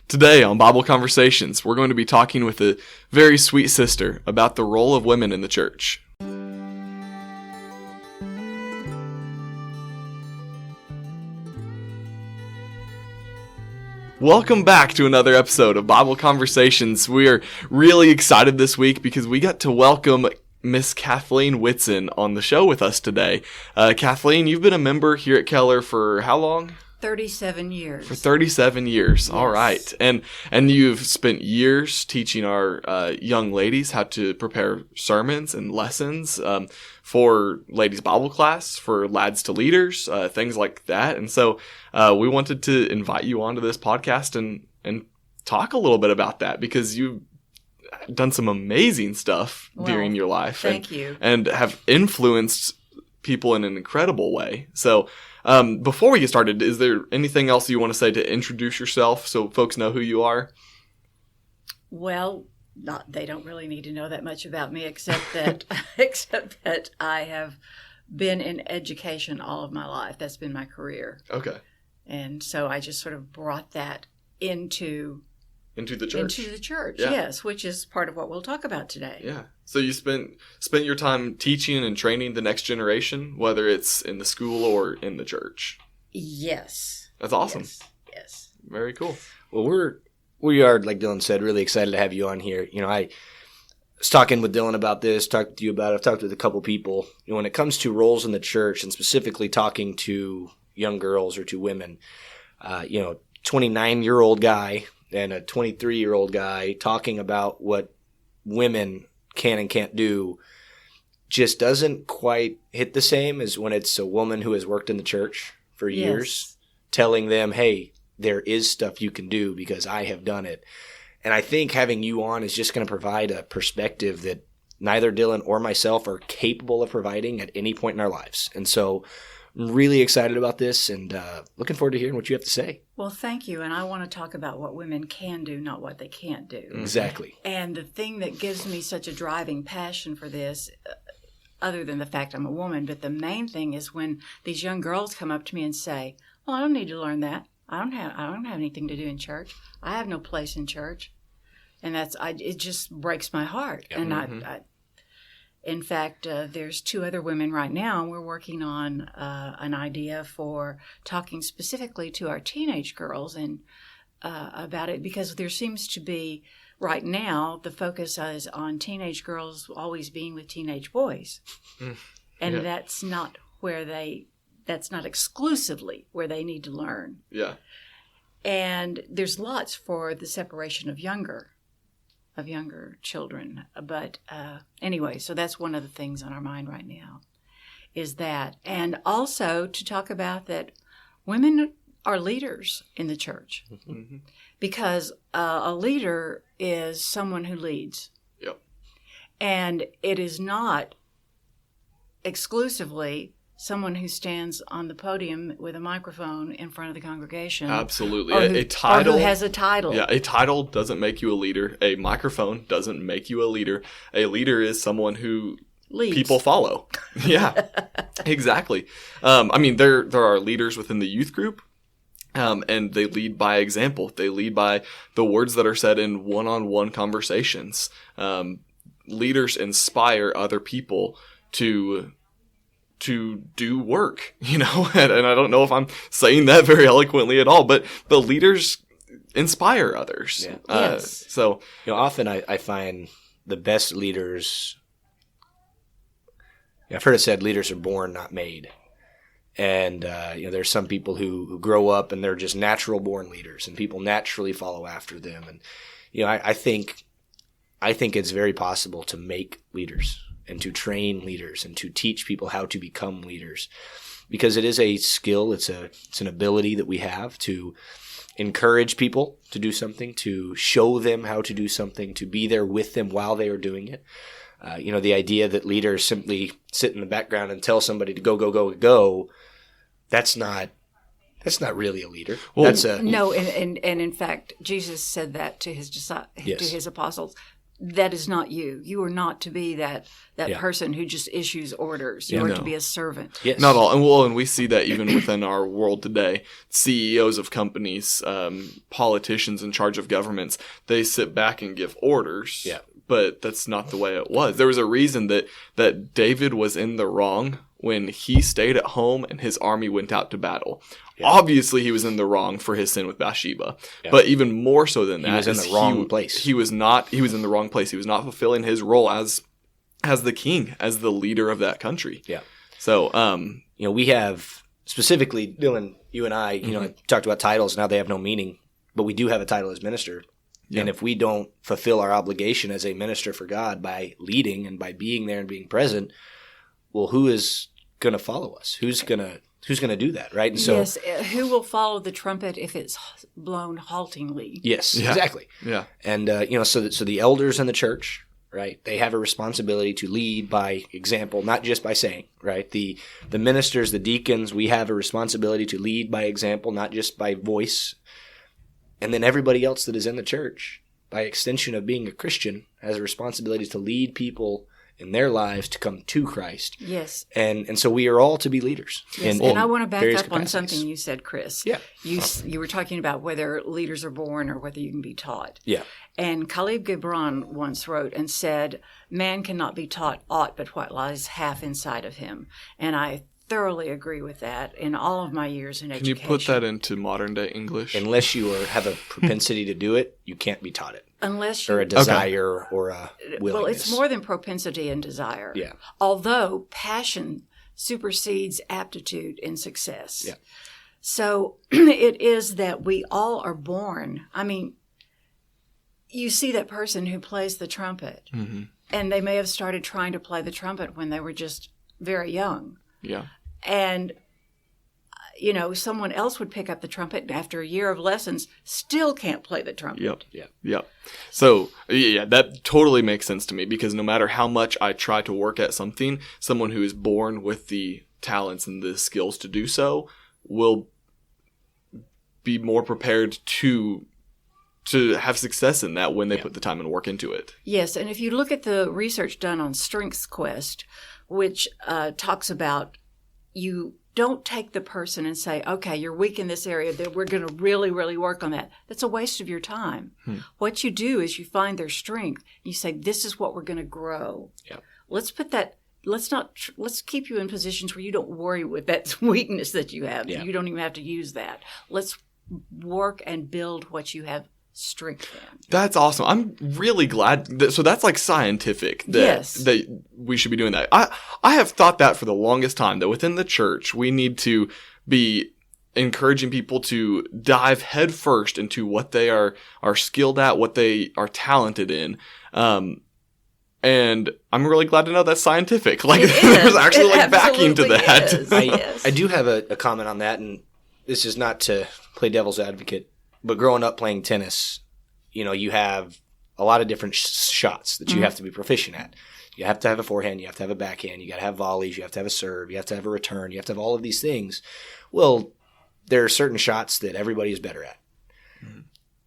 Today on Bible Conversations, we're going to be talking with a very sweet sister about the role of women in the church. Welcome back to another episode of Bible Conversations. We are really excited this week because we got to welcome Miss Kathleen Whitson on the show with us today. Kathleen, you've been a member here at Keller for how long? 37 years. For 37 years. Yes. All right. And you've spent years teaching our young ladies how to prepare sermons and lessons for ladies' Bible class, for lads to leaders, things like that. And so we wanted to invite you onto this podcast and talk a little bit about that because you've done some amazing stuff during your life. Thank you. And have influenced people in an incredible way. So before we get started, is there anything else you want to say to introduce yourself so folks know who you are? Well, they don't really need to know that much about me except that I have been in education all of my life. That's been my career. Okay. And so I just sort of brought that into the church. Into the church, yeah. Yes, which is part of what we'll talk about today. Yeah. So you spent your time teaching and training the next generation, whether it's in the school or in the church. Yes. That's awesome. Yes. Very cool. Well, we are, like Dillon said, really excited to have you on here. You know, I was talking with Dillon about this, talked to you about it. I've talked with a couple people. You know, when it comes to roles in the church and specifically talking to young girls or to women, 29-year-old guy and a 23-year-old guy talking about what women can and can't do just doesn't quite hit the same as when it's a woman who has worked in the church for years telling them, hey, there is stuff you can do because I have done it. And I think having you on is just going to provide a perspective that neither Dillon or myself are capable of providing at any point in our lives. And so I'm really excited about this and looking forward to hearing what you have to say. Well, thank you. And I want to talk about what women can do, not what they can't do. Exactly. And the thing that gives me such a driving passion for this, other than the fact I'm a woman, but the main thing is when these young girls come up to me and say, well, I don't need to learn that. I don't have anything to do in church. I have no place in church. And it just breaks my heart. Yeah. And in fact, there's two other women right now, and we're working on an idea for talking specifically to our teenage girls and about it, because there seems to be, right now, the focus is on teenage girls always being with teenage boys. And that's not exclusively where they need to learn. Yeah. And there's lots for the separation of younger children. But anyway, so that's one of the things on our mind right now is that. And also to talk about that women are leaders in the church because a leader is someone who leads. Yep. And it is not exclusively someone who stands on the podium with a microphone in front of the congregation. Absolutely. Or who has a title. Yeah, a title doesn't make you a leader. A microphone doesn't make you a leader. A leader is someone who leads. People follow. Yeah, exactly. There are leaders within the youth group, and they lead by example. They lead by the words that are said in one-on-one conversations. Leaders inspire other people to do work, and I don't know if I'm saying that very eloquently at all, but the leaders inspire others. Yeah. Yes. So, often I find the best leaders, I've heard it said leaders are born, not made. And, there's some people who grow up and they're just natural born leaders and people naturally follow after them. And, I think it's very possible to make leaders and to train leaders and to teach people how to become leaders, because it is a skill. It's an ability that we have to encourage people to do something, to show them how to do something, to be there with them while they are doing it. The idea that leaders simply sit in the background and tell somebody to go, go, go, go, that's not really a leader. Well, no, and in fact, Jesus said that to his apostles. that is not you. You are not to be that Yeah. person who just issues orders. You Yeah, are no. to be a servant. Yes. Not all, and we see that even within our world today. CEOs of companies, politicians in charge of governments, they sit back and give orders. Yeah. But that's not the way it was. There was a reason that David was in the wrong when he stayed at home and his army went out to battle. Yeah. Obviously, he was in the wrong for his sin with Bathsheba. Yeah. But even more so than that, was in is the wrong place. He was in the wrong place. He was not fulfilling his role as the king, as the leader of that country. Yeah. So, We have specifically, Dillon, you and I, talked about titles and how they have no meaning, but we do have a title as minister. Yeah. And if we don't fulfill our obligation as a minister for God by leading and by being there and being present, well, who is going to follow us? Who's going to do that, right? And so, Yes, who will follow the trumpet if it's blown haltingly? yes, Yeah. exactly. yeah. And so the elders in the church, right? They have a responsibility to lead by example, not just by saying, right? The ministers, the deacons, we have a responsibility to lead by example, not just by voice. And then everybody else that is in the church, by extension of being a Christian, has a responsibility to lead people in their lives to come to Christ. Yes. And so we are all to be leaders. Yes, in and I want to back various up on capacities. something you said, Chris. Yeah. You were talking about whether leaders are born or whether you can be taught. Yeah. And Khalil Gibran once wrote and said, "Man cannot be taught aught but what lies half inside of him." And I thoroughly agree with that in all of my years in Can education. you put that into modern day English? Unless you have a propensity to do it, you can't be taught it. Unless you Or a desire or a willingness. Well, it's more than propensity and desire. Yeah. Although passion supersedes aptitude in success. Yeah. So it is that we all are born. I mean, you see that person who plays the trumpet, Mm-hmm. and they may have started trying to play the trumpet when they were just very young. Yeah. And, someone else would pick up the trumpet and after a year of lessons still can't play the trumpet. Yep. Yeah. Yep. So, yeah, that totally makes sense to me because no matter how much I try to work at something, someone who is born with the talents and the skills to do so will be more prepared to have success in that when they put the time and work into it. Yes, and if you look at the research done on Strengths Quest, which talks about you don't take the person and say, okay, you're weak in this area, that we're going to really, really work on that. That's a waste of your time. What you do is you find their strength. You say, this is what we're going to grow. Yeah. Let's put that. Let's keep you in positions where you don't worry with that weakness that you have. Yeah. You don't even have to use that. Let's work and build what you have strength in. That's awesome. I'm really glad. So that's like scientific that we should be doing that. I have thought that for the longest time, that within the church, we need to be encouraging people to dive headfirst into what they are skilled at, what they are talented in. And I'm really glad to know that's scientific. Like there's actually like backing to that. Yes. I do have a comment on that, and this is not to play devil's advocate, but growing up playing tennis, you have a lot of different shots that you have to be proficient at. You have to have a forehand, you have to have a backhand, you got to have volleys, you have to have a serve, you have to have a return, you have to have all of these things. Well, there are certain shots that everybody is better at. Mm-hmm.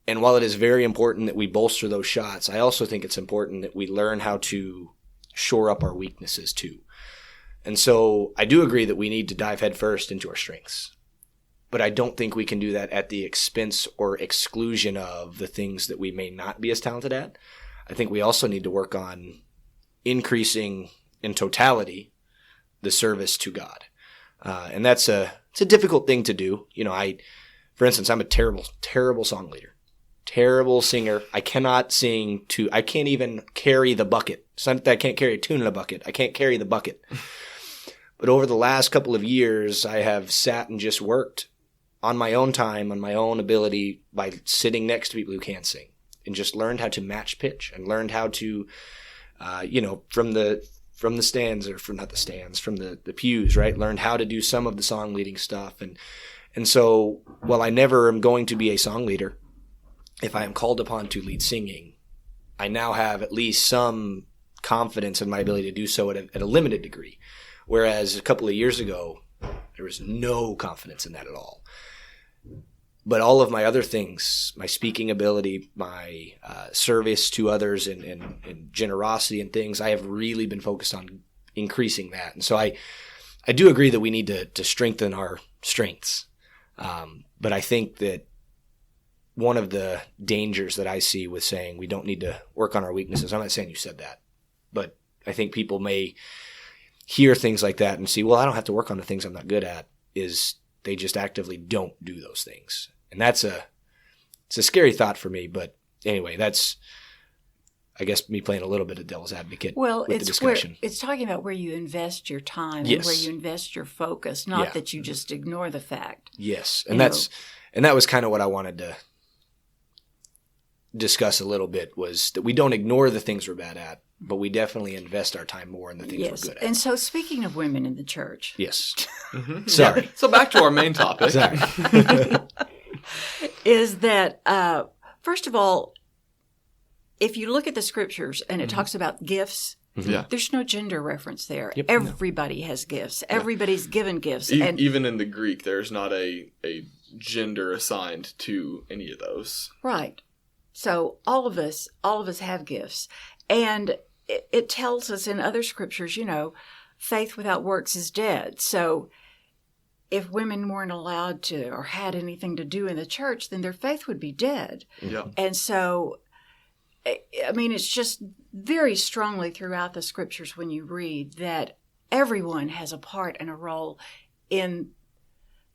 And while it is very important that we bolster those shots, I also think it's important that we learn how to shore up our weaknesses too. And so I do agree that we need to dive headfirst into our strengths. But I don't think we can do that at the expense or exclusion of the things that we may not be as talented at. I think we also need to work on increasing in totality the service to God. And it's a difficult thing to do. For instance, I'm a terrible, terrible song leader, terrible singer. I cannot sing I can't even carry the bucket. It's not that I can't carry a tune in a bucket. I can't carry the bucket. But over the last couple of years, I have sat and just worked on my own time, on my own ability, by sitting next to people who can sing, and just learned how to match pitch and learned how to, from the stands, or from not the stands, from the pews, right? Learned how to do some of the song leading stuff. And so while I never am going to be a song leader, if I am called upon to lead singing, I now have at least some confidence in my ability to do so at a limited degree. Whereas a couple of years ago, there was no confidence in that at all. But all of my other things, my speaking ability, my service to others and generosity and things, I have really been focused on increasing that. And so I do agree that we need to strengthen our strengths. But I think that one of the dangers that I see with saying we don't need to work on our weaknesses, I'm not saying you said that, but I think people may hear things like that and see, well, I don't have to work on the things I'm not good at, is they just actively don't do those things. And it's a scary thought for me. But anyway, that's, I guess, me playing a little bit of devil's advocate with the discussion. It's talking about where you invest your time Yes. and where you invest your focus, not that you just ignore the fact. Yes. And that was kind of what I wanted to discuss a little bit, was that we don't ignore the things we're bad at, but we definitely invest our time more in the things we're good at. And so, speaking of women in the church. Yes. Mm-hmm. Sorry. Yeah. So back to our main topic. Sorry. Is that, first of all, if you look at the scriptures and it talks about gifts, Yeah. there's no gender reference there. Yep. Everybody has gifts. Everybody's given gifts. And Even in the Greek, there's not a gender assigned to any of those. right. So all of us have gifts. And it tells us in other scriptures, faith without works is dead. So if women weren't allowed to or had anything to do in the church, then their faith would be dead. Yeah. And so, I mean, it's just very strongly throughout the scriptures when you read that everyone has a part and a role in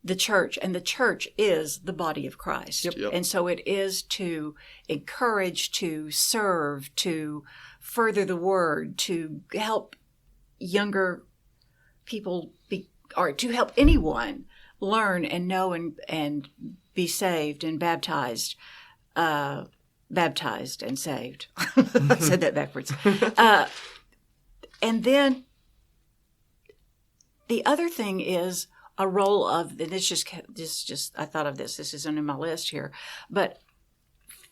the church, and the church is the body of Christ. Yep. And so it is to encourage, to serve, to further the word, to help younger people or to help anyone learn and know and be saved and baptized and saved. I said that backwards. And then the other thing is a role of, this just I thought of this isn't in my list here, but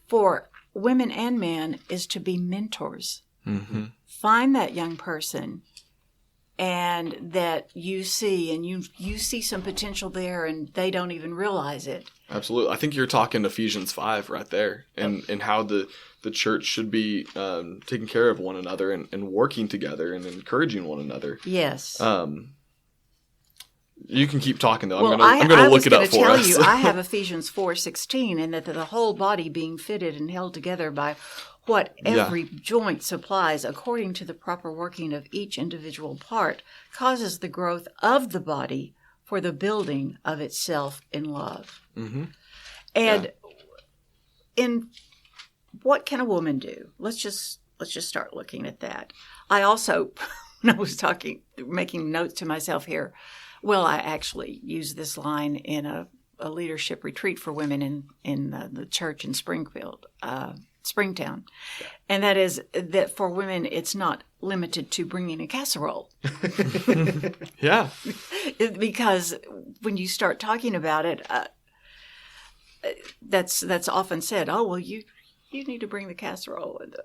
for women and men is to be mentors. Mm-hmm. Find that young person and that you see, and you see some potential there and they don't even realize it. Absolutely. I think you're talking Ephesians 5 right there, and how the church should be taking care of one another and working together and encouraging one another. Yes. You can keep talking though. Well, I'm going to look it up for us. you, I have Ephesians 4:16, and that the whole body being fitted and held together by what every joint supplies according to the proper working of each individual part causes the growth of the body for the building of itself in love. Mm-hmm. And in what can a woman do? Let's just start looking at that. I also, when I was making notes to myself here, well, I actually used this line in a leadership retreat for women in the church in Springtown. And that is that for women, it's not limited to bringing a casserole. Yeah. Because when you start talking about it, that's often said, oh, well, you need to bring the casserole. And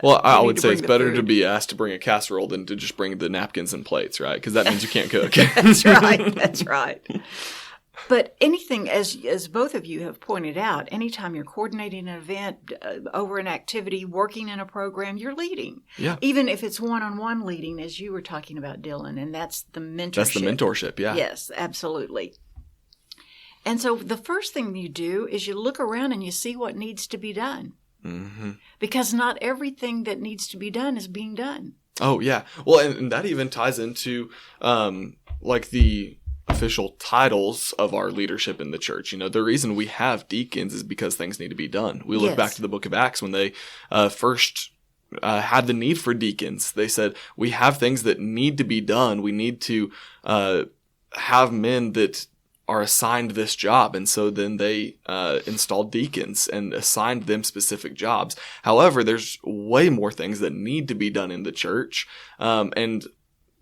well, I would say it's better to be asked to bring a casserole than to just bring the napkins and plates, right? Because that means you can't cook. That's right. That's right. But anything, as both of you have pointed out, anytime you're coordinating an event, over an activity, working in a program, you're leading. Yeah. Even if it's one-on-one leading, as you were talking about, Dillon, and that's the mentorship. That's the mentorship, yeah. Yes, absolutely. And so the first thing you do is you look around and you see what needs to be done. Mm-hmm. Because not everything that needs to be done is being done. Oh, yeah. Well, and that even ties into like the official titles of our leadership in the church. The reason we have deacons is because things need to be done. We look back to the book of Acts when they first had the need for deacons. They said, we have things that need to be done. We need to have men that are assigned this job. And so then they installed deacons and assigned them specific jobs. However, there's way more things that need to be done in the church. And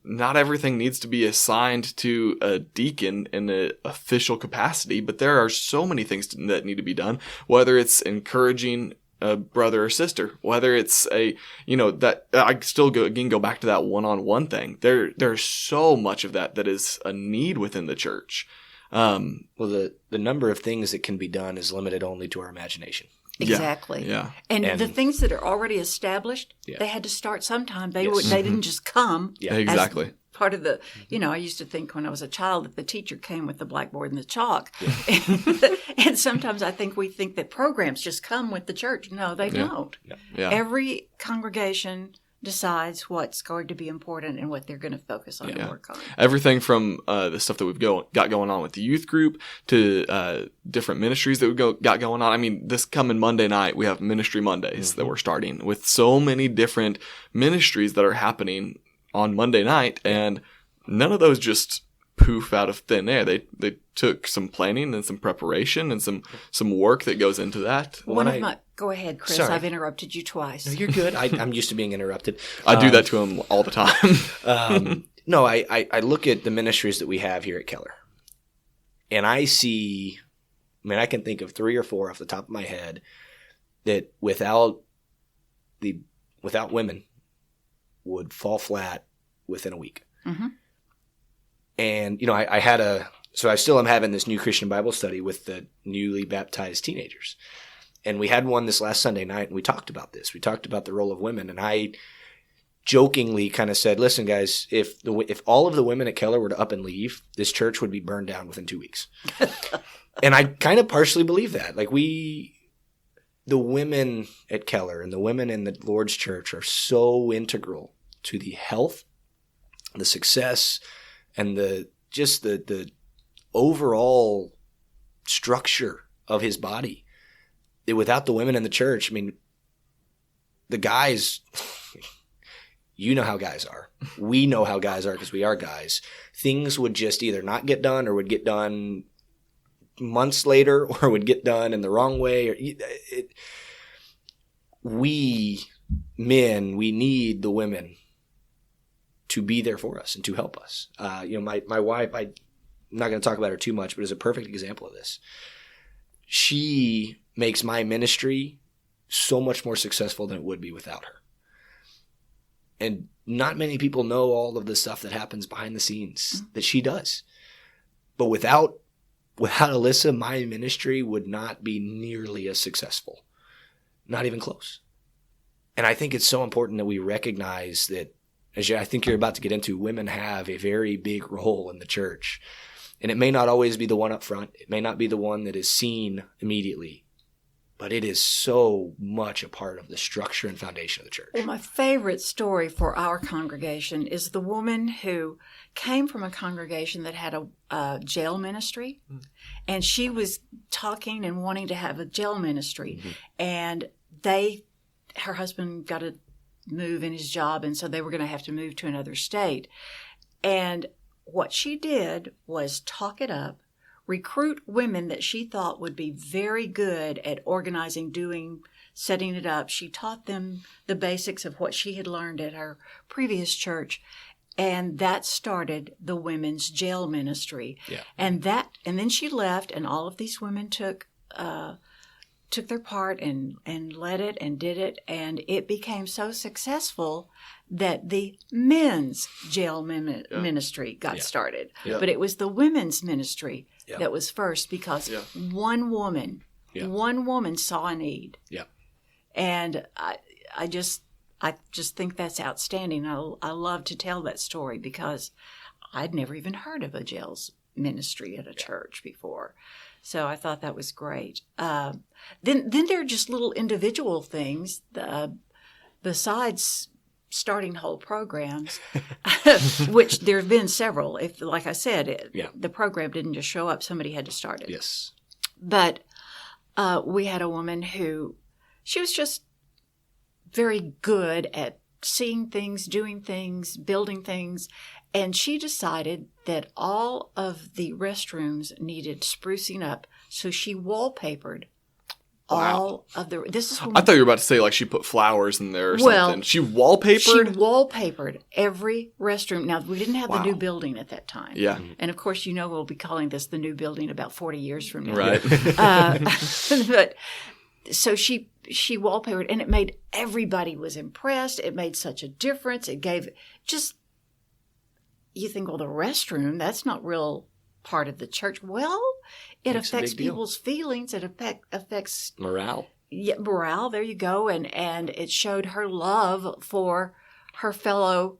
not everything needs to be assigned to a deacon in an official capacity, but there are so many things that need to be done, whether it's encouraging a brother or sister, whether it's that I still go back to that one-on-one thing. There's so much of that is a need within the church. Well, the number of things that can be done is limited only to our imagination. Exactly. Yeah. And the things that are already established, they had to start sometime. They didn't just come. Yeah, exactly. As part of the, I used to think when I was a child that the teacher came with the blackboard and the chalk. Yeah. And sometimes I think we think that programs just come with the church. No, they don't. Yeah. Every congregation decides what's going to be important and what they're going to focus on and work on. Everything from the stuff that we've got going on with the youth group to different ministries that we've got going on. I mean, this coming Monday night, we have Ministry Mondays that we're starting with so many different ministries that are happening on Monday night, and none of those just poof out of thin air. They took some planning and some preparation and some work that goes into that. Go ahead, Chris. Sorry. I've interrupted you twice. No, you're good. I'm used to being interrupted. I do that to him all the time. No, I look at the ministries that we have here at Keller, and I see, I can think of 3 or 4 off the top of my head that without women would fall flat within a week. Mm-hmm. And, I still am having this new Christian Bible study with the newly baptized teenagers. And we had one this last Sunday night, and we talked about this. We talked about the role of women, and I jokingly kind of said, listen, guys, if all of the women at Keller were to up and leave, this church would be burned down within 2 weeks. And I kind of partially believe that. Like the women at Keller and the women in the Lord's church are so integral to the health, the success, and the overall structure of his body. Without the women in the church, the guys, you know how guys are. We know how guys are because we are guys. Things would just either not get done or would get done months later or would get done in the wrong way. We men, we need the women to be there for us and to help us. My wife, I'm not going to talk about her too much, but is a perfect example of this. She makes my ministry so much more successful than it would be without her. And not many people know all of the stuff that happens behind the scenes that she does. But without Alyssa, my ministry would not be nearly as successful. Not even close. And I think it's so important that we recognize that, as I think you're about to get into, women have a very big role in the church. And it may not always be the one up front. It may not be the one that is seen immediately. But it is so much a part of the structure and foundation of the church. Well, my favorite story for our congregation is the woman who came from a congregation that had a jail ministry. Mm-hmm. And she was talking and wanting to have a jail ministry. Mm-hmm. And her husband got to move in his job, and so they were going to have to move to another state. And what she did was talk it up, recruit women that she thought would be very good at organizing, setting it up. She taught them the basics of what she had learned at her previous church. And that started the women's jail ministry. Yeah. And then she left, and all of these women took their part and led it and did it. And it became so successful that the men's jail ministry got started. Yeah. But it was the women's ministry that was first, because one woman saw a need. Yeah. And I just think that's outstanding. I love to tell that story because I'd never even heard of a jails ministry at a church before. So I thought that was great. Then there are just little individual things besides starting whole programs, which there have been several. If, like I said, the program didn't just show up; somebody had to start it. Yes. But we had a woman she was just very good at seeing things, doing things, building things. And she decided that all of the restrooms needed sprucing up. So she wallpapered all of the... I thought you were about to say like she put flowers in there or something. She wallpapered? She wallpapered every restroom. Now, we didn't have the new building at that time. Yeah. And, of course, we'll be calling this the new building about 40 years from now. Right. But so she wallpapered, and it made everybody was impressed. It made such a difference. It gave just... You think, well, the restroom, that's not real part of the church. Well, it Makes a affects big deal. people's feelings. It affects Morale. morale. There you go. And it showed her love for her fellow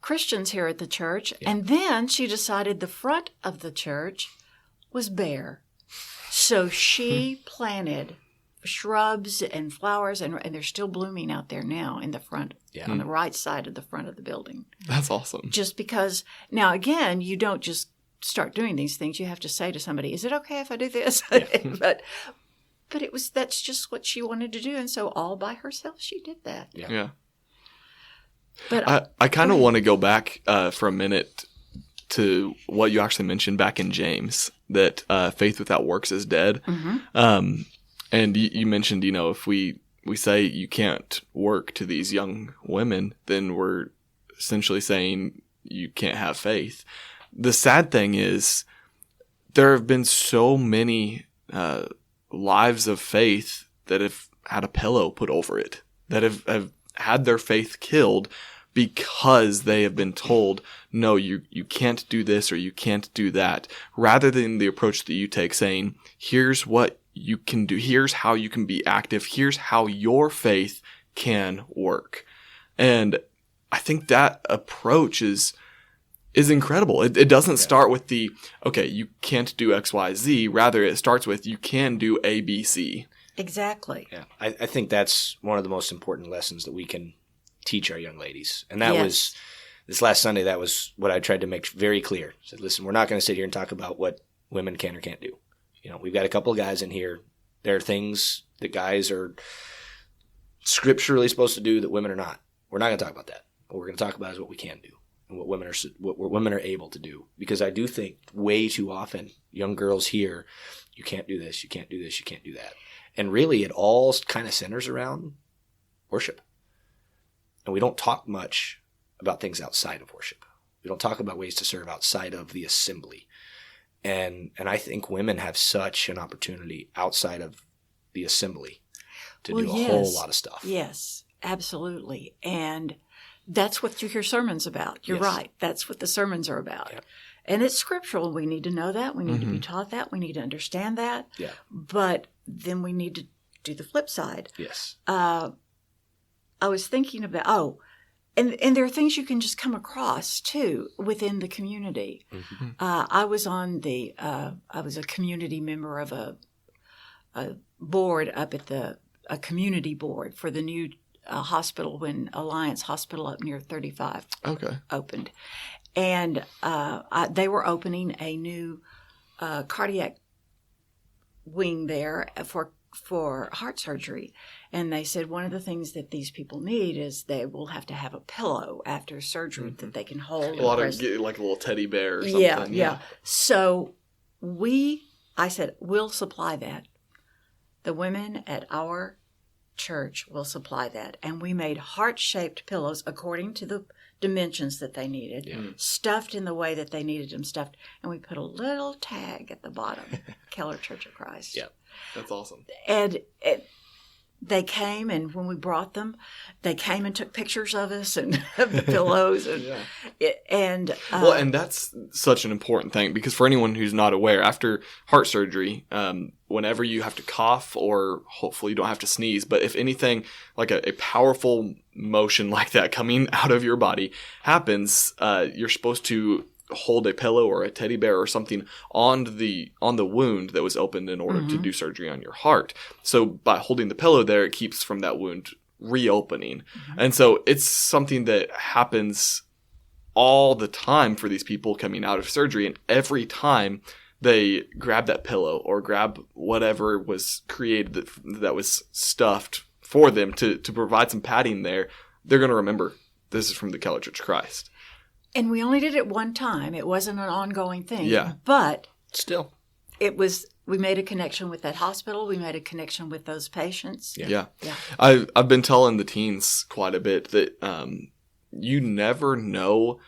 Christians here at the church. Yeah. And then she decided the front of the church was bare. So she planted shrubs and flowers, and they're still blooming out there now in the front, on the right side of the front of the building. That's awesome. Just because, now again, you don't just start doing these things. You have to say to somebody, is it okay if I do this? but that's just what she wanted to do. And so all by herself, she did that. Yeah. But I kind of want to go back for a minute to what you actually mentioned back in James, that faith without works is dead. And you mentioned, if we say you can't work to these young women, then we're essentially saying you can't have faith. The sad thing is there have been so many lives of faith that have had a pillow put over it, that have had their faith killed because they have been told, no, you can't do this or you can't do that, rather than the approach that you take saying, here's what you can do, here's how you can be active, here's how your faith can work. And I think that approach is incredible. It doesn't start with the, okay, you can't do X, Y, Z. Rather, it starts with you can do A, B, C. exactly. Yeah, I think that's one of the most important lessons that we can teach our young ladies. And that was, this last Sunday, that was what I tried to make very clear. I said, listen, we're not going to sit here and talk about what women can or can't do. We've got a couple of guys in here. There are things that guys are scripturally supposed to do that women are not. We're not going to talk about that. What we're going to talk about is what we can do and what women are able to do. Because I do think way too often young girls hear, you can't do this, you can't do this, you can't do that. And really it all kind of centers around worship. And we don't talk much about things outside of worship. We don't talk about ways to serve outside of the assembly. And I think women have such an opportunity outside of the assembly to do a whole lot of stuff. Yes, absolutely. And that's what you hear sermons about. You're right. That's what the sermons are about. Yeah. And it's scriptural. We need to know that. We need to be taught that. We need to understand that. Yeah. But then we need to do the flip side. Yes. I was thinking about, and there are things you can just come across too within the community. I was a community member of a board up at a community board for the new hospital when Alliance Hospital up near 35 opened. And they were opening a new cardiac wing there for heart surgery. And they said one of the things that these people need is they will have to have a pillow after surgery that they can hold. A lot of, like a little teddy bear or something. Yeah. So I said, we'll supply that. The women at our church will supply that. And we made heart-shaped pillows according to the dimensions that they needed, stuffed in the way that they needed them stuffed. And we put a little tag at the bottom, Keller Church of Christ. Yeah. That's awesome. And they came, and when we brought them, they came and took pictures of us and of the pillows. And, and that's such an important thing, because for anyone who's not aware, after heart surgery, whenever you have to cough, or hopefully you don't have to sneeze, but if anything like a powerful motion like that coming out of your body happens, you're supposed to hold a pillow or a teddy bear or something on the wound that was opened in order to do surgery on your heart. So by holding the pillow there, it keeps from that wound reopening. And so it's something that happens all the time for these people coming out of surgery. And every time they grab that pillow or grab whatever was created that was stuffed for them to provide some padding there, they're going to remember this is from the Keller Church of Christ. And we only did it one time. It wasn't an ongoing thing. Yeah. But still, we made a connection with that hospital. We made a connection with those patients. Yeah. I've been telling the teens quite a bit that you never know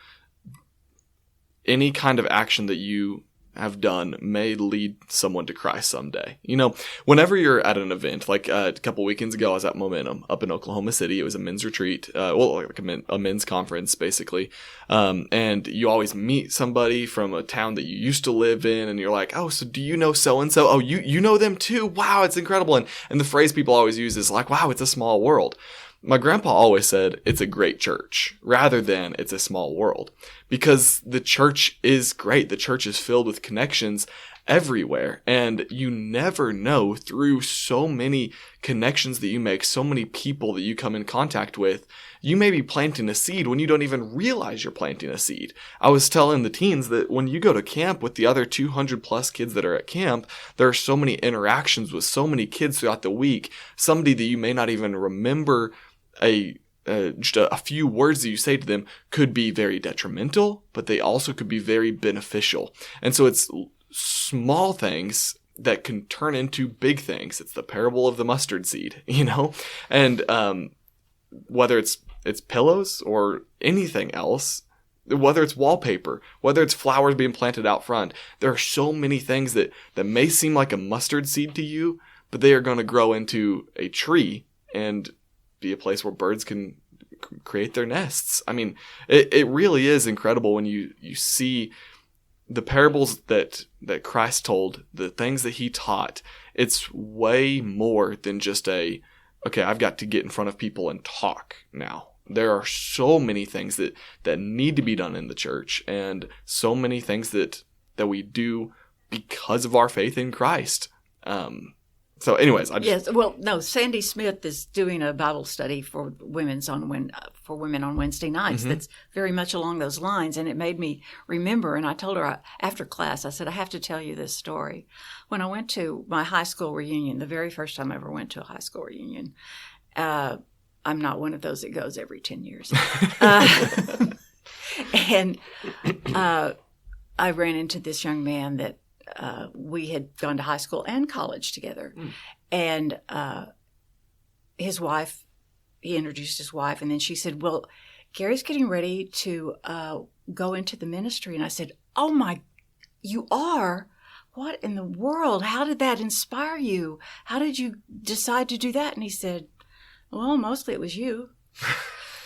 any kind of action that you have done may lead someone to Christ someday. You know, whenever you're at an event, like a couple weekends ago, I was at Momentum up in Oklahoma City. It was a men's retreat, like a men's conference, basically. And you always meet somebody from a town that you used to live in, and you're like, oh, so do you know so-and-so? Oh, you know them too? Wow, it's incredible. And the phrase people always use is like, wow, it's a small world. My grandpa always said it's a great church rather than it's a small world, because the church is great. The church is filled with connections everywhere, and you never know through so many connections that you make, so many people that you come in contact with, you may be planting a seed when you don't even realize you're planting a seed. I was telling the teens that when you go to camp with the other 200 plus kids that are at camp, there are so many interactions with so many kids throughout the week, somebody that you may not even remember just a few words that you say to them could be very detrimental, but they also could be very beneficial. And so it's small things that can turn into big things. It's the parable of the mustard seed, you know? And whether it's pillows or anything else, whether it's wallpaper, whether it's flowers being planted out front, there are so many things that may seem like a mustard seed to you, but they are going to grow into a tree and be a place where birds can create their nests. I mean, it really is incredible when you see the parables that Christ told, the things that he taught. It's way more than just okay, I've got to get in front of people and talk now. There are so many things that need to be done in the church, and so many things that we do because of our faith in Christ. So anyways, Sandy Smith is doing a Bible study for women on Wednesday nights. Mm-hmm. That's very much along those lines, and it made me remember. And I told her after class, I said, I have to tell you this story. When I went to my high school reunion, the very first time I ever went to a high school reunion, I'm not one of those that goes every 10 years. And I ran into this young man that we had gone to high school and college together. And his wife, he introduced his wife, and then she said, well, Gary's getting ready to go into the ministry. And I said, oh my, you are? What in the world? How did that inspire you? How did you decide to do that? And he said, well, mostly it was you.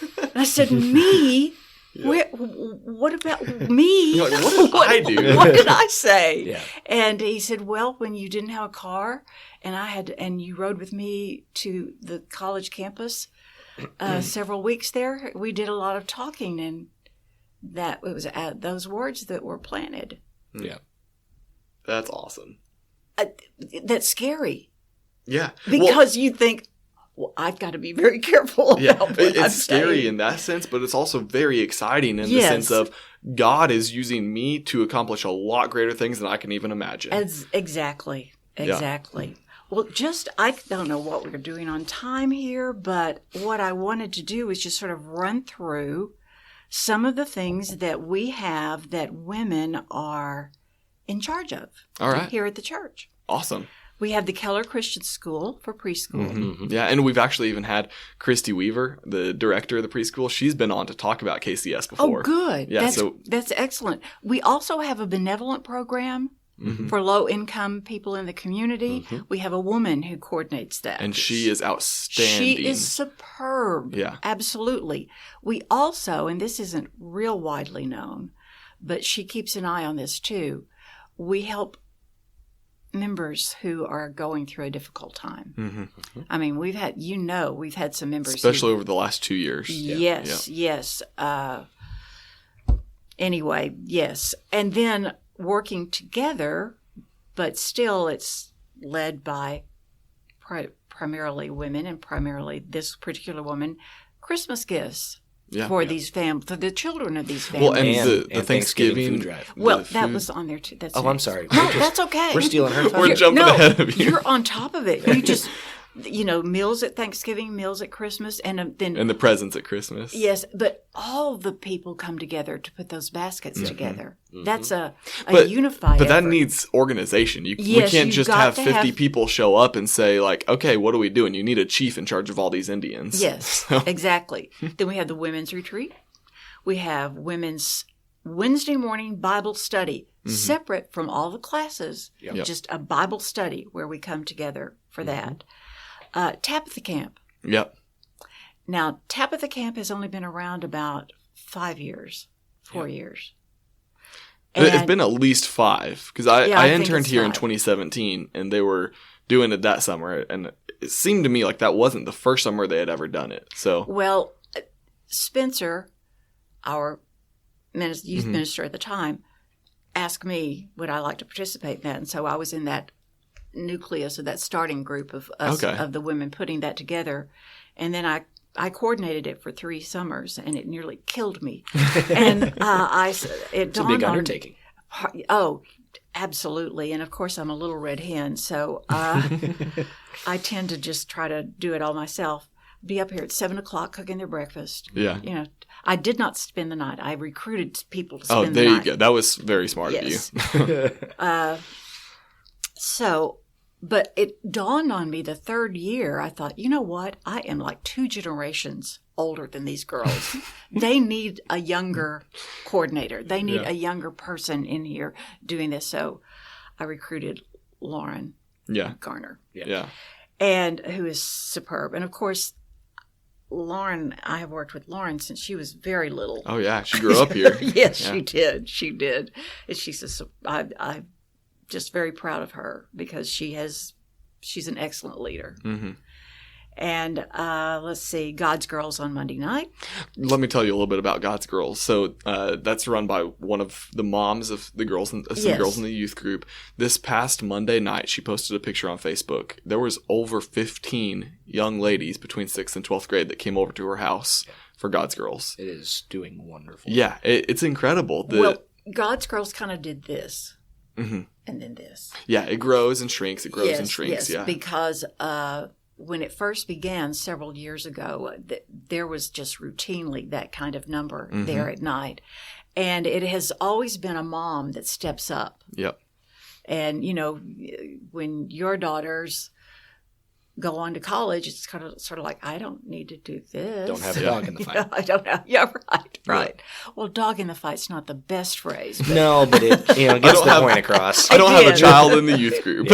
And I said, me? Yeah. What about me? You're like, what did I do? What did I say? Yeah. And he said, well, when you didn't have a car and you rode with me to the college campus several weeks there, we did a lot of talking, and that it was those words that were planted. Yeah. That's awesome. That's scary. Yeah. Because you think, well, I've got to be very careful about what it's scary in that sense, but it's also very exciting in the sense of God is using me to accomplish a lot greater things than I can even imagine. Exactly. Yeah. Well, I don't know what we're doing on time here, but what I wanted to do is just sort of run through some of the things that we have that women are in charge of here at the church. Awesome. We have the Keller Christian School for preschool. Mm-hmm. Yeah, and we've actually even had Christy Weaver, the director of the preschool. She's been on to talk about KCS before. Oh, good. Yeah, that's excellent. We also have a benevolent program for low-income people in the community. Mm-hmm. We have a woman who coordinates that. And she is outstanding. She is superb. Yeah. Absolutely. We also, and this isn't real widely known, but she keeps an eye on this too, we help members who are going through a difficult time. Mm-hmm. I mean, we've had some members, especially over the last 2 years. Yes. Anyway, yes, and then working together, but still, it's led by primarily women, and primarily this particular woman, Christmas gifts. For these families, for the children of these families. Well, and the Thanksgiving food drive. Well, that was on there too. That's I'm sorry. No, that's okay. We're stealing her. We're jumping ahead of you. You're on top of it. You just, meals at Thanksgiving, meals at Christmas, and then and the presents at Christmas. Yes, but all the people come together to put those baskets together. Mm-hmm. That's a unified. But that effort. needs organization. We can't just have 50 people show up and say like, okay, what are we doing? You need a chief in charge of all these Indians. Yes, exactly. Then we have the women's retreat. We have women's Wednesday morning Bible study, separate from all the classes, just a Bible study where we come together for that. Tabitha Camp. Yep. Now, Tabitha Camp has only been around about 4 years. It's been at least 5, because I think interned it's here in 5. 2017, and they were doing it that summer, and it seemed to me like that wasn't the first summer they had ever done it. So, well, Spencer, our youth minister at the time, asked me would I like to participate in that, and so I was in that nucleus of that starting group of us, of the women putting that together, and then I coordinated it for 3 summers, and it nearly killed me. And it's a big undertaking. Oh, absolutely. And of course, I'm a little red hen, so I tend to just try to do it all myself. Be up here at 7:00 cooking their breakfast. Yeah. You know, I did not spend the night. I recruited people to spend the night. Oh, there you go. That was very smart of you. But it dawned on me the 3rd year, I thought, you know what? I am like 2 generations older than these girls. They need a younger coordinator. They need a younger person in here doing this. So I recruited Lauren Garner. Yeah. And who is superb. And of course, Lauren, I have worked with Lauren since she was very little. Oh, yeah. She grew up here. Yes, she did. She did. And I'm just very proud of her because she's an excellent leader. Mm-hmm. And let's see, God's Girls on Monday night. Let me tell you a little bit about God's Girls. So that's run by one of the moms of the girls, girls in the youth group. This past Monday night, she posted a picture on Facebook. There was over 15 young ladies between 6th and 12th grade that came over to her house for God's Girls. It is doing wonderful. Yeah, it's incredible. Well, God's Girls kind of did this. Mm-hmm. And then this. Yeah, it grows and shrinks. It grows and shrinks. Yes, because when it first began several years ago, there was just routinely that kind of number there at night. And it has always been a mom that steps up. Yep. And, you know, when your daughters go on to college, it's kind of sort of like, I don't need to do this. Don't have a dog in the fight. I don't have. Yeah, right. Yeah. Well, dog in the fight's not the best phrase. But. No, but it gets the point across. I don't have a child in the youth group.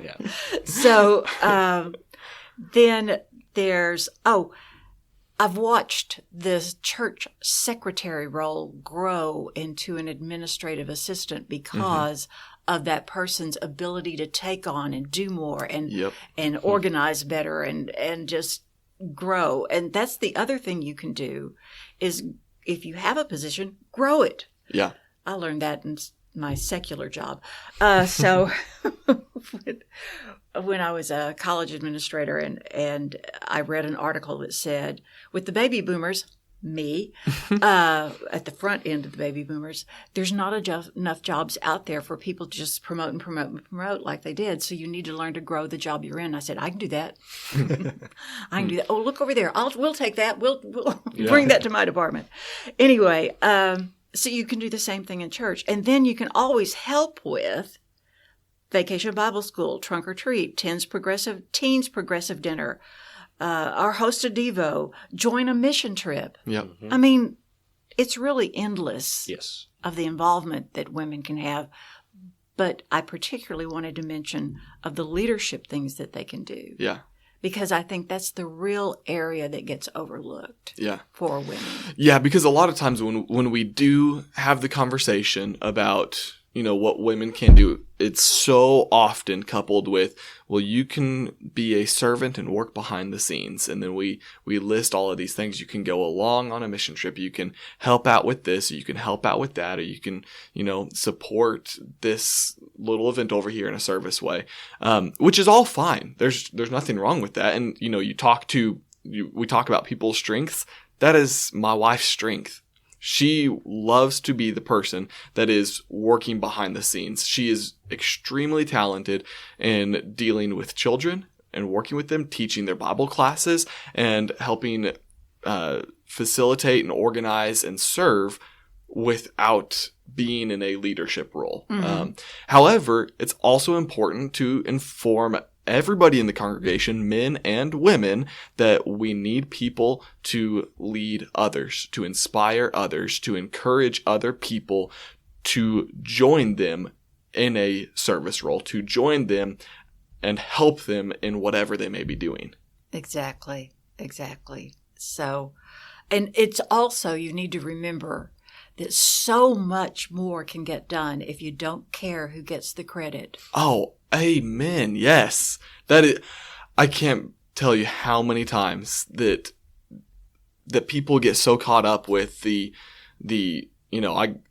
Yeah. So then there's I've watched the church secretary role grow into an administrative assistant because of that person's ability to take on and do more and organize better and just grow. And that's the other thing you can do is if you have a position, grow it. Yeah. I learned that in my secular job. So when I was a college administrator and I read an article that said, with the baby boomers, me, at the front end of the baby boomers, there's not enough jobs out there for people to just promote like they did. So you need to learn to grow the job you're in. I said, I can do that. I can do that. Oh, look over there. We'll take that. We'll bring that to my department. Anyway, so you can do the same thing in church. And then you can always help with Vacation Bible School, Trunk or Treat, Teens Progressive Dinner, our host a Devo, join a mission trip. Yep. I mean, it's really endless Yes. of the involvement that women can have. But I particularly wanted to mention of the leadership things that they can do. Yeah. Because I think that's the real area that gets overlooked for women. Yeah, because a lot of times when we do have the conversation about, you know, what women can do, it's so often coupled with, well, you can be a servant and work behind the scenes. And then we list all of these things. You can go along on a mission trip. You can help out with this, or you can help out with that, or you can, you know, support this little event over here in a service way, which is all fine. There's nothing wrong with that. And, you know, we talk about people's strengths. That is my wife's strength. She loves to be the person that is working behind the scenes. She is extremely talented in dealing with children and working with them, teaching their Bible classes, and helping facilitate and organize and serve without being in a leadership role. However, it's also important to inform everybody in the congregation, men and women, that we need people to lead others, to inspire others, to encourage other people, to join them in a service role, to join them and help them in whatever they may be doing. Exactly. So, and it's also, you need to remember that so much more can get done if you don't care who gets the credit. Oh, amen. Yes. I can't tell you how many times that people get so caught up with the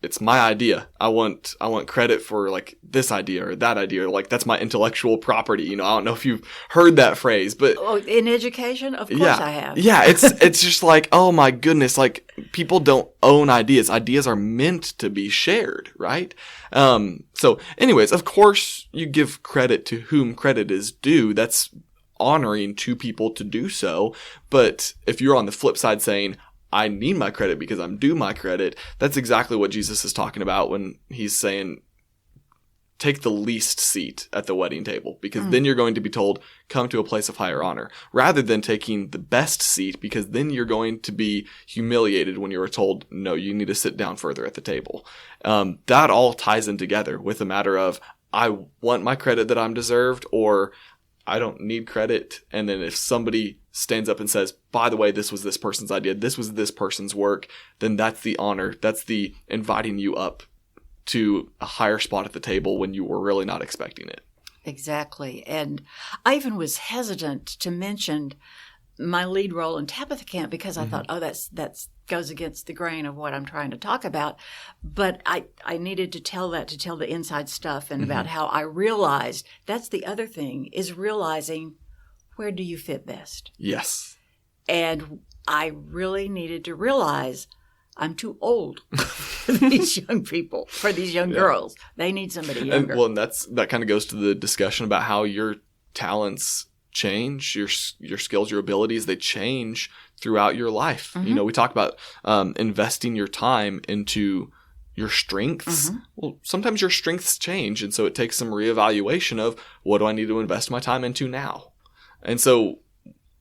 it's my idea. I want credit for like this idea or that idea, or like that's my intellectual property. I don't know if you've heard that phrase, but in education, of course I have. Yeah, it's just like, oh my goodness, like people don't own ideas. Ideas are meant to be shared, right? So anyways, of course you give credit to whom credit is due. That's honoring to people to do so. But if you're on the flip side saying, I need my credit because I'm due my credit, that's exactly what Jesus is talking about when he's saying, take the least seat at the wedding table, because then you're going to be told, come to a place of higher honor, rather than taking the best seat, because then you're going to be humiliated when you're told, no, you need to sit down further at the table. That all ties in together with the matter of, I want my credit that I'm deserved, or I don't need credit. And then if somebody stands up and says, by the way, this was this person's idea, this was this person's work, then that's the honor. That's the inviting you up to a higher spot at the table when you were really not expecting it. Exactly. And I even was hesitant to mention my lead role in Tabitha Camp because I thought, that's goes against the grain of what I'm trying to talk about. But I needed to tell the inside stuff and about how I realized that's the other thing, is realizing, where do you fit best? Yes. And I really needed to realize I'm too old for these young people, for these young girls. They need somebody younger. And that kind of goes to the discussion about how your talents change, your skills, your abilities, they change throughout your life. We talk about investing your time into your strengths. Well, sometimes your strengths change, and so it takes some reevaluation of, what do I need to invest my time into now? And so,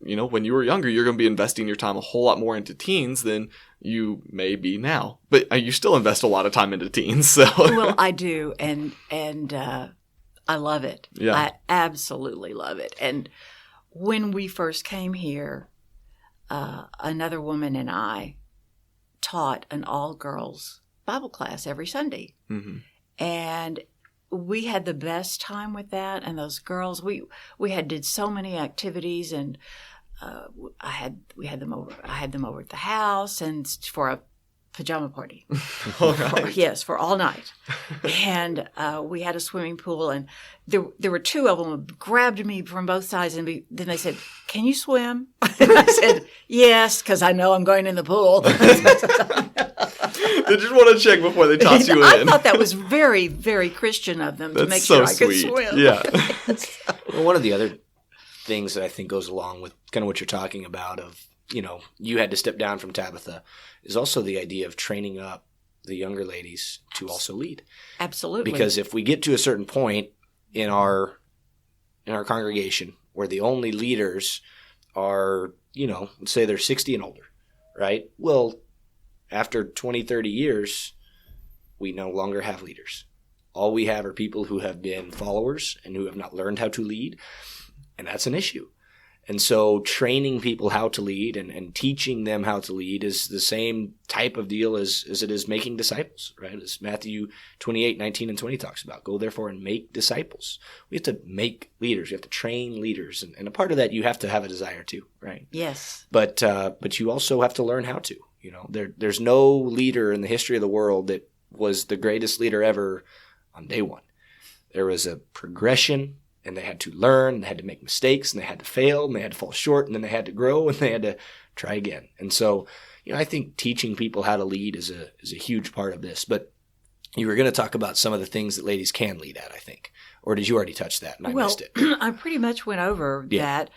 when you were younger, you're going to be investing your time a whole lot more into teens than you may be now. But you still invest a lot of time into teens. So. Well, I do, and I love it. Yeah. I absolutely love it. And when we first came here, another woman and I taught an all-girls Bible class every Sunday. And we had the best time with that. And those girls, we did so many activities, and I had them over at the house and for a pajama party. All right. Yes, for all night. And we had a swimming pool, and there were two of them who grabbed me from both sides, and then they said, "Can you swim?" And I said, "Yes," because I know I'm going in the pool. They just want to check before they toss you in. I thought that was very, very Christian of them to make sure I could swim. Yeah. Well, one of the other things that I think goes along with kind of what you're talking about of, you had to step down from Tabitha, is also the idea of training up the younger ladies to also lead. Absolutely. Because if we get to a certain point in our congregation where the only leaders are, let's say they're 60 and older, right? Well, after 20, 30 years, we no longer have leaders. All we have are people who have been followers and who have not learned how to lead, and that's an issue. And so training people how to lead and teaching them how to lead is the same type of deal as it is making disciples, right? As Matthew 28, 19, and 20 talks about. Go therefore and make disciples. We have to make leaders. We have to train leaders. And a part of that, you have to have a desire to, right? Yes. But you also have to learn how to. There's no leader in the history of the world that was the greatest leader ever on day one. There was a progression, and they had to learn, and they had to make mistakes, and they had to fail, and they had to fall short, and then they had to grow, and they had to try again. And so, I think teaching people how to lead is a huge part of this. But you were going to talk about some of the things that ladies can lead at, I think. Or did you already touch that and I missed it? I pretty much went over that.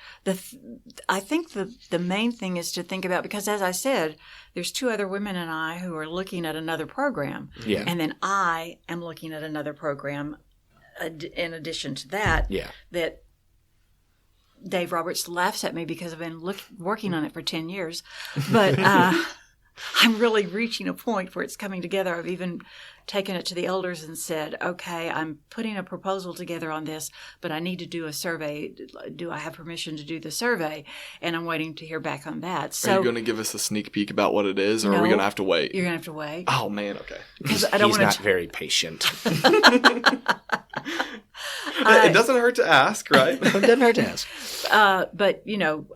I think the main thing is to think about, because as I said, there's two other women and I who are looking at another program. Yeah. And then I am looking at another program in addition to that, that Dave Roberts laughs at me because I've been working on it for 10 years. But I'm really reaching a point where it's coming together. I've even taken it to the elders and said, okay, I'm putting a proposal together on this, but I need to do a survey. Do I have permission to do the survey? And I'm waiting to hear back on that. So, are you going to give us a sneak peek about what it is, or are we going to have to wait? You're going to have to wait. Oh, man, okay. He's not very patient. It doesn't hurt to ask, right? It doesn't hurt to ask. But,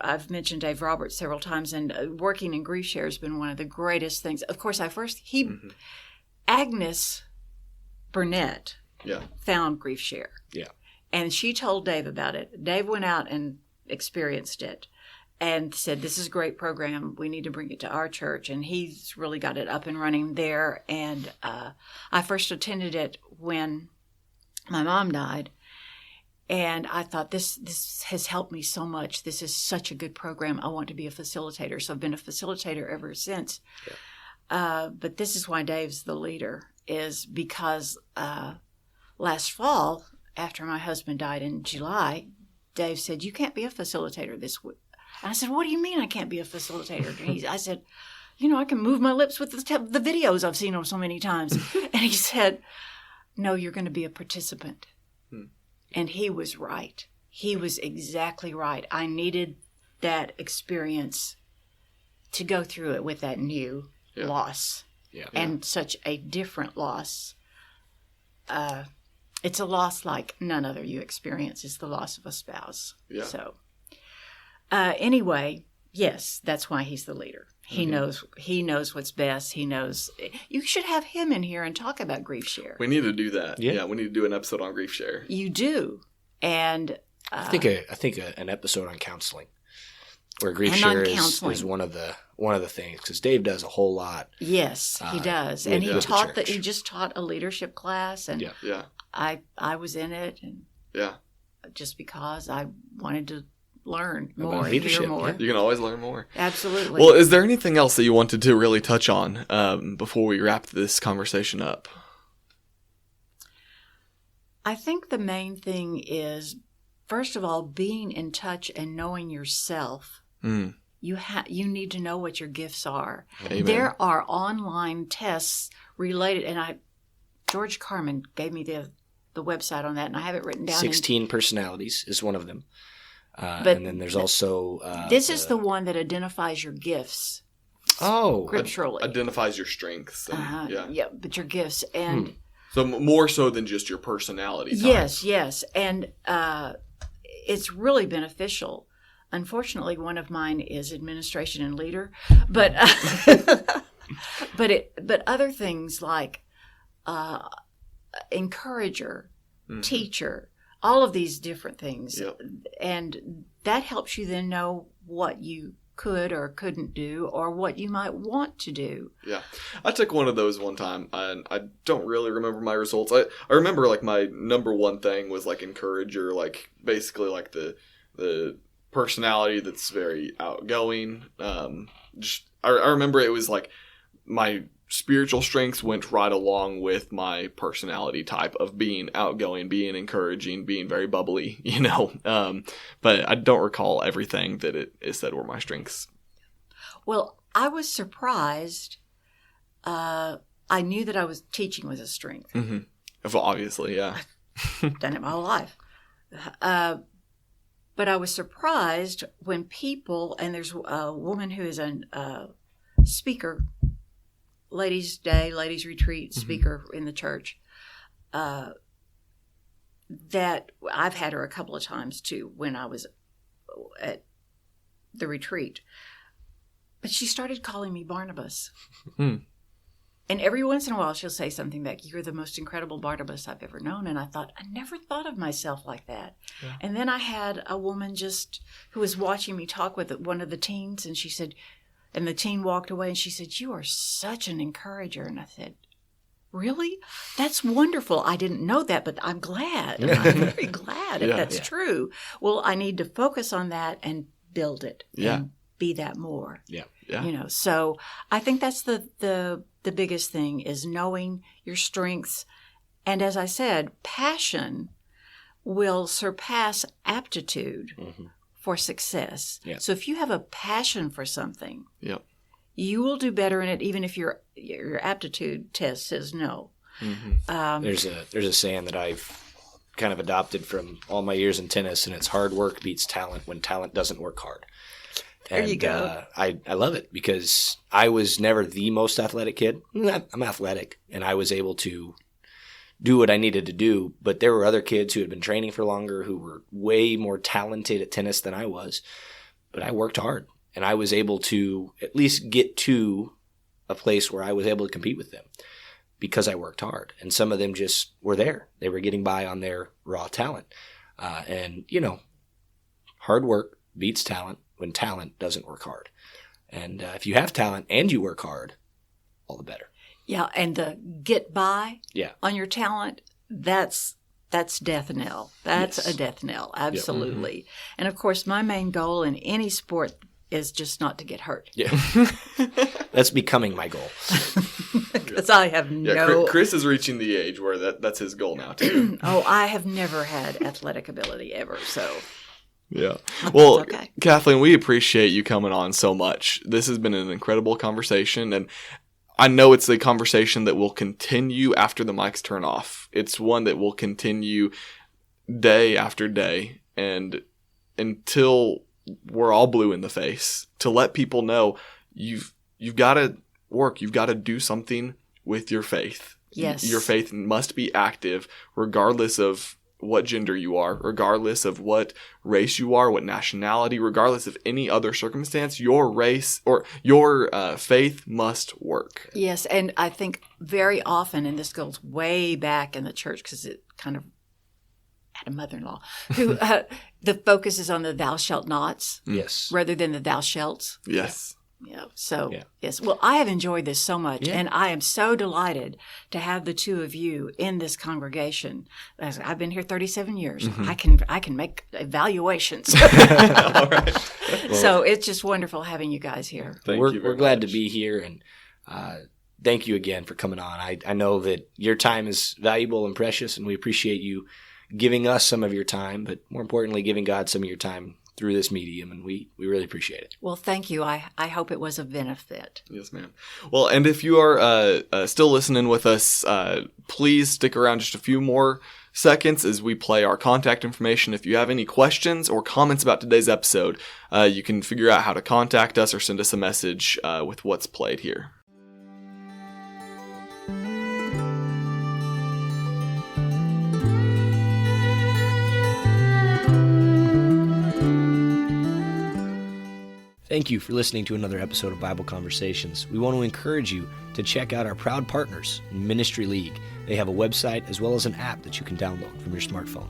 I've mentioned Dave Roberts several times, and working in Grief Share has been one of the greatest things. Of course, Agnes Burnett found Grief Share. Yeah. And she told Dave about it. Dave went out and experienced it and said, this is a great program. We need to bring it to our church. And he's really got it up and running there. And I first attended it when my mom died. And I thought, this has helped me so much. This is such a good program. I want to be a facilitator. So I've been a facilitator ever since. Yeah. But this is why Dave's the leader, is because last fall, after my husband died in July, Dave said, you can't be a facilitator this week. And I said, what do you mean I can't be a facilitator? I said, I can move my lips with the videos I've seen them so many times. And he said, no, you're going to be a participant. And he was right. He was exactly right. I needed that experience to go through it with that new loss. Yeah. And such a different loss. It's a loss like none other you experience. It's the loss of a spouse. Yeah. So anyway, yes, that's why he's the leader. He knows what's best. He knows. You should have him in here and talk about Grief Share. We need to do that. Yeah, we need to do an episode on Grief Share. You do. And I think an episode on counseling, where Grief Share is one of the things, because Dave does a whole lot. Yes, he does, and he just taught a leadership class, and I was in it, and just because I wanted to learn more, hear more. You can always learn more. Absolutely. Well, is there anything else that you wanted to really touch on before we wrap this conversation up? I think the main thing is, first of all, being in touch and knowing yourself. You need to know what your gifts are. Amen. There are online tests related, and George Carmen gave me the website on that, and I have it written down. 16 personalities is one of them. And then there's also... this is the one that identifies your gifts. Oh. Scripturally. Identifies your strengths. And, but your gifts. And so more so than just your personality type. Yes. And it's really beneficial. Unfortunately, one of mine is administration and leader. But but other things like encourager, teacher, all of these different things. Yep. And that helps you then know what you could or couldn't do, or what you might want to do. Yeah. I took one of those one time, and I don't really remember my results. I remember, like, my number one thing was, like, encourager, like, basically, like, the personality that's very outgoing. I remember it was, like, my spiritual strengths went right along with my personality type of being outgoing, being encouraging, being very bubbly, but I don't recall everything that it said were my strengths. Well, I was surprised. I knew that teaching was a strength. Mm-hmm. Well, obviously, yeah. I've done it my whole life. But I was surprised when people, and there's a woman who is a speaker, Ladies' Day, Ladies' Retreat speaker in the church, that I've had her a couple of times too when I was at the retreat. But she started calling me Barnabas. And every once in a while she'll say something back, you're the most incredible Barnabas I've ever known. And I thought, I never thought of myself like that. Yeah. And then I had a woman who was watching me talk with one of the teens, and she said, and the teen walked away, and she said, you are such an encourager. And I said, really? That's wonderful. I didn't know that, but I'm glad. And I'm very glad if that's true. Well, I need to focus on that and build it and be that more. Yeah. So I think that's the biggest thing, is knowing your strengths. And as I said, passion will surpass aptitude for success. Yeah. So if you have a passion for something, Yep. you will do better in it, even if your aptitude test says no. Mm-hmm. There's a saying that I've kind of adopted from all my years in tennis, and it's hard work beats talent when talent doesn't work hard. There you go. I love it because I was never the most athletic kid. I'm athletic, and I was able to do what I needed to do, but there were other kids who had been training for longer who were way more talented at tennis than I was, but I worked hard, and I was able to at least get to a place where I was able to compete with them because I worked hard, and some of them just were there. They were getting by on their raw talent, and hard work beats talent when talent doesn't work hard. And if you have talent and you work hard, all the better. Yeah, and the get by Yeah. on your talent, that's death knell. That's Yes. a death knell, absolutely. And of course, my main goal in any sport is just not to get hurt. Yeah. That's becoming my goal. Because I have no... Chris is reaching the age where that's his goal now, too. Oh, I have never had athletic ability ever, so... Yeah. Well, okay. Kathleen, we appreciate you coming on so much. This has been an incredible conversation, and I know it's a conversation that will continue after the mics turn off. It's one that will continue day after day, and until we're all blue in the face, to let people know you've got to work, you've got to do something with your faith. Yes. Your faith must be active regardless of what gender you are, regardless of what race you are, what nationality, regardless of any other circumstance, your race or your faith must work. Yes, and I think very often, and this goes way back in the church because it kind of had a mother-in-law who the focus is on the thou shalt nots Yes. rather than the thou shalts. Yes. Yeah. So, Yeah. yes. Well, I have enjoyed this so much, Yeah. and I am so delighted to have the two of you in this congregation. As I've been here 37 years. Mm-hmm. I can make evaluations. All right. So it's just wonderful having you guys here. Thank you very We're glad much. to be here, and thank you again for coming on. I know that your time is valuable and precious, and we appreciate you giving us some of your time, but more importantly, giving God some of your time through this medium, and we really appreciate it. Well, thank you. I hope it was a benefit. Yes, ma'am. Well, and if you are still listening with us, please stick around just a few more seconds as we play our contact information. If you have any questions or comments about today's episode, you can figure out how to contact us or send us a message with what's played here. Thank you for listening to another episode of Bible Conversations. We want to encourage you to check out our proud partners, Ministry League. They have a website as well as an app that you can download from your smartphone.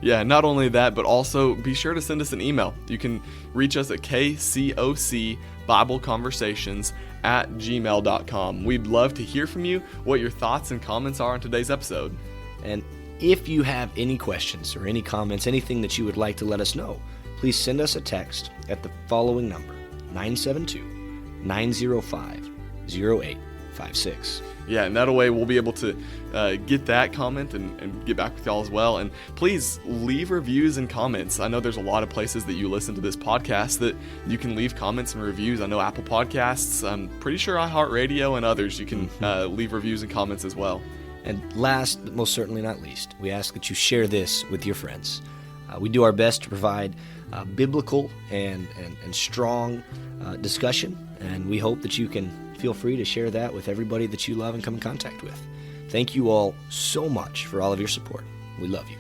Yeah, not only that, but also be sure to send us an email. You can reach us at kcocbibleconversations@gmail.com. We'd love to hear from you, what your thoughts and comments are on today's episode. And if you have any questions or any comments, anything that you would like to let us know, please send us a text at the following number, 972-905-0856. Yeah, and that way we'll be able to get that comment and get back with y'all as well. And please leave reviews and comments. I know there's a lot of places that you listen to this podcast that you can leave comments and reviews. I know Apple Podcasts, I'm pretty sure iHeartRadio and others, you can leave reviews and comments as well. And last, but most certainly not least, we ask that you share this with your friends. We do our best to provide biblical and strong discussion, and we hope that you can feel free to share that with everybody that you love and come in contact with. Thank you all so much for all of your support. We love you.